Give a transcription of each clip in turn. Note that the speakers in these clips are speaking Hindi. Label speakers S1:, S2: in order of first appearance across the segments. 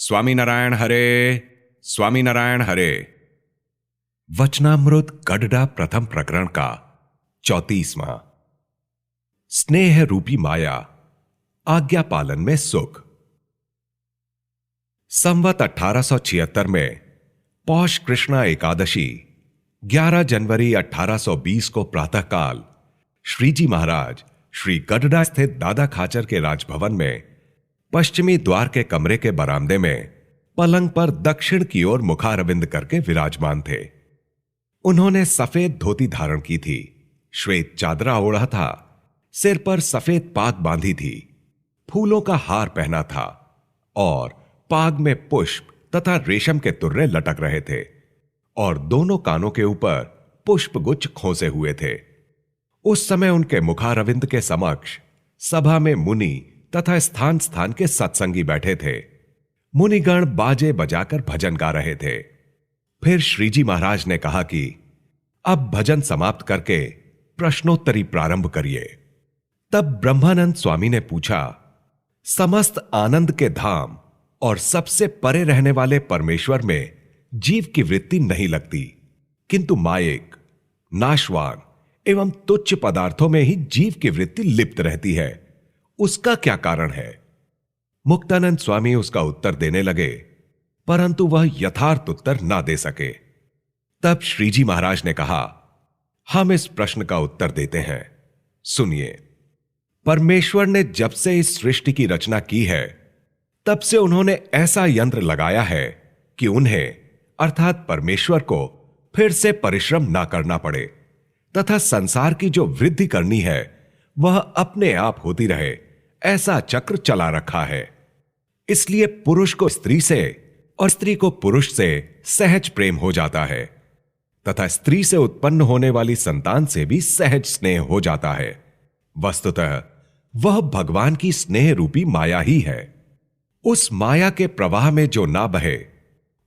S1: स्वामीनारायण हरे, स्वामीनारायण हरे। वचनामृत गडडा प्रथम प्रकरण का 34वां। स्नेह रूपी माया, आज्ञा पालन में सुख। संवत 1876 में पौष कृष्णा एकादशी 11 जनवरी 1820 को प्रातःकाल श्रीजी महाराज श्री गडडा स्थित दादा खाचर के राजभवन में पश्चिमी द्वार के कमरे के बरामदे में पलंग पर दक्षिण की ओर मुखारविंद करके विराजमान थे। उन्होंने सफेद धोती धारण की थी, श्वेत चादरा ओढ़ा था, सिर पर सफेद पाग बांधी थी, फूलों का हार पहना था और पाग में पुष्प तथा रेशम के तुर्रे लटक रहे थे और दोनों कानों के ऊपर पुष्पगुच्छ खोसे हुए थे। उस समय उनके मुखारविंद के समक्ष सभा में मुनि तथा स्थान स्थान के सत्संगी बैठे थे। मुनिगण बाजे बजाकर भजन गा रहे थे। फिर श्रीजी महाराज ने कहा कि अब भजन समाप्त करके प्रश्नोत्तरी प्रारंभ करिए। तब ब्रह्मानंद स्वामी ने पूछा, समस्त आनंद के धाम और सबसे परे रहने वाले परमेश्वर में जीव की वृत्ति नहीं लगती, किंतु मायिक, नाशवान एवं तुच्छ पदार्थों में ही जीव की वृत्ति लिप्त रहती है। उसका क्या कारण है? मुक्तानंद स्वामी उसका उत्तर देने लगे, परंतु वह यथार्थ उत्तर ना दे सके। तब श्रीजी महाराज ने कहा, हम इस प्रश्न का उत्तर देते हैं, सुनिए। परमेश्वर ने जब से इस सृष्टि की रचना की है, तब से उन्होंने ऐसा यंत्र लगाया है कि उन्हें अर्थात परमेश्वर को फिर से परिश्रम ना करना पड़े तथा संसार की जो वृद्धि करनी है वह अपने आप होती रहे, ऐसा चक्र चला रखा है। इसलिए पुरुष को स्त्री से और स्त्री को पुरुष से सहज प्रेम हो जाता है तथा स्त्री से उत्पन्न होने वाली संतान से भी सहज स्नेह हो जाता है। वस्तुतः वह भगवान की स्नेह रूपी माया ही है। उस माया के प्रवाह में जो ना बहे,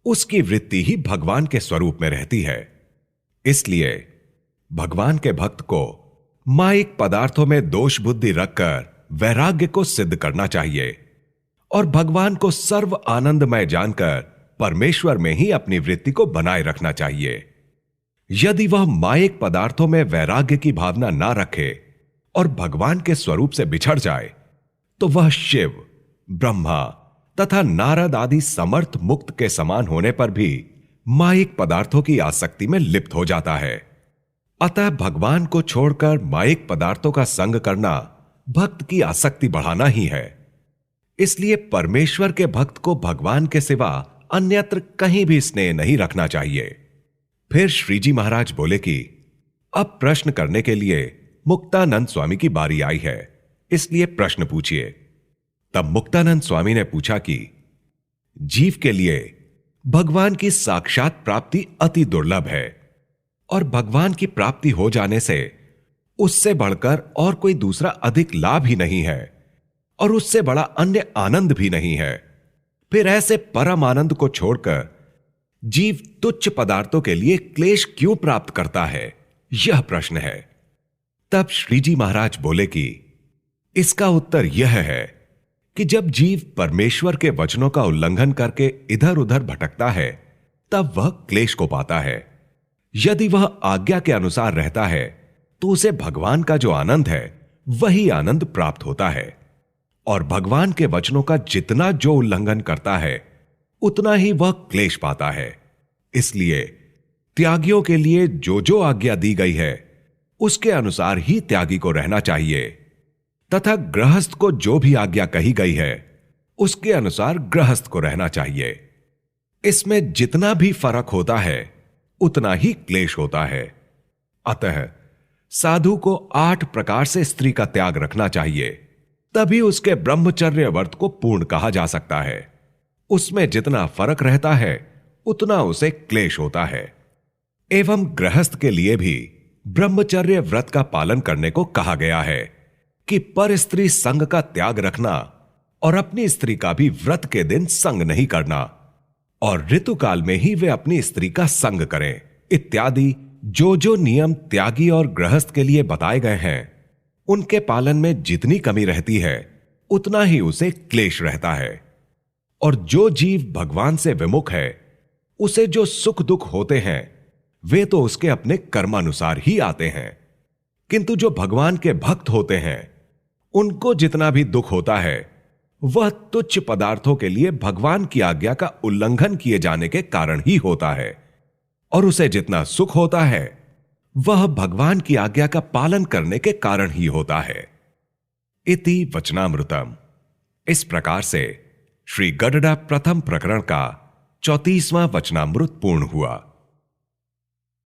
S1: उसकी वृत्ति ही भगवान के स्वरूप में रहती है। इसलिए भगवान के भक्त को मायिक पदार्थों में दोष बुद्धि रखकर वैराग्य को सिद्ध करना चाहिए और भगवान को सर्व आनंदमय जानकर परमेश्वर में ही अपनी वृत्ति को बनाए रखना चाहिए। यदि वह मायिक पदार्थों में वैराग्य की भावना ना रखे और भगवान के स्वरूप से बिछड़ जाए, तो वह शिव, ब्रह्मा तथा नारद आदि समर्थ मुक्त के समान होने पर भी मायिक पदार्थों की आसक्ति में लिप्त हो जाता है। अतः भगवान को छोड़कर मायिक पदार्थों का संग करना भक्त की आसक्ति बढ़ाना ही है। इसलिए परमेश्वर के भक्त को भगवान के सिवा अन्यत्र कहीं भी स्नेह नहीं रखना चाहिए। फिर श्रीजी महाराज बोले कि अब प्रश्न करने के लिए मुक्तानंद स्वामी की बारी आई है, इसलिए प्रश्न पूछिए। तब मुक्तानंद स्वामी ने पूछा कि जीव के लिए भगवान की साक्षात प्राप्ति अति दुर्लभ है और भगवान की प्राप्ति हो जाने से उससे बढ़कर और कोई दूसरा अधिक लाभ ही नहीं है और उससे बड़ा अन्य आनंद भी नहीं है। फिर ऐसे परम आनंद को छोड़कर जीव तुच्छ पदार्थों के लिए क्लेश क्यों प्राप्त करता है, यह प्रश्न है। तब श्रीजी महाराज बोले कि इसका उत्तर यह है कि जब जीव परमेश्वर के वचनों का उल्लंघन करके इधर उधर भटकता है, तब वह क्लेश को पाता है। यदि वह आज्ञा के अनुसार रहता है तो उसे भगवान का जो आनंद है वही आनंद प्राप्त होता है और भगवान के वचनों का जितना जो उल्लंघन करता है उतना ही वह क्लेश पाता है। इसलिए त्यागियों के लिए जो जो आज्ञा दी गई है उसके अनुसार ही त्यागी को रहना चाहिए तथा गृहस्थ को जो भी आज्ञा कही गई है उसके अनुसार गृहस्थ को रहना चाहिए। इसमें जितना भी फर्क होता है उतना ही क्लेश होता है। अतः साधु को 8 प्रकार से स्त्री का त्याग रखना चाहिए, तभी उसके ब्रह्मचर्य व्रत को पूर्ण कहा जा सकता है। उसमें जितना फर्क रहता है उतना उसे क्लेश होता है। एवं गृहस्थ के लिए भी ब्रह्मचर्य व्रत का पालन करने को कहा गया है कि पर स्त्री संग का त्याग रखना और अपनी स्त्री का भी व्रत के दिन संग नहीं करना और ऋतुकाल में ही वे अपनी स्त्री का संग करें इत्यादि जो जो नियम त्यागी और गृहस्थ के लिए बताए गए हैं, उनके पालन में जितनी कमी रहती है उतना ही उसे क्लेश रहता है। और जो जीव भगवान से विमुख है, उसे जो सुख दुख होते हैं वे तो उसके अपने कर्मानुसार ही आते हैं, किंतु जो भगवान के भक्त होते हैं उनको जितना भी दुख होता है वह तुच्छ पदार्थों के लिए भगवान की आज्ञा का उल्लंघन किए जाने के कारण ही होता है, और उसे जितना सुख होता है वह भगवान की आज्ञा का पालन करने के कारण ही होता है। इति वचनामृतम। इस प्रकार से श्री गडडा प्रथम प्रकरण का 34वां वचनामृत पूर्ण हुआ।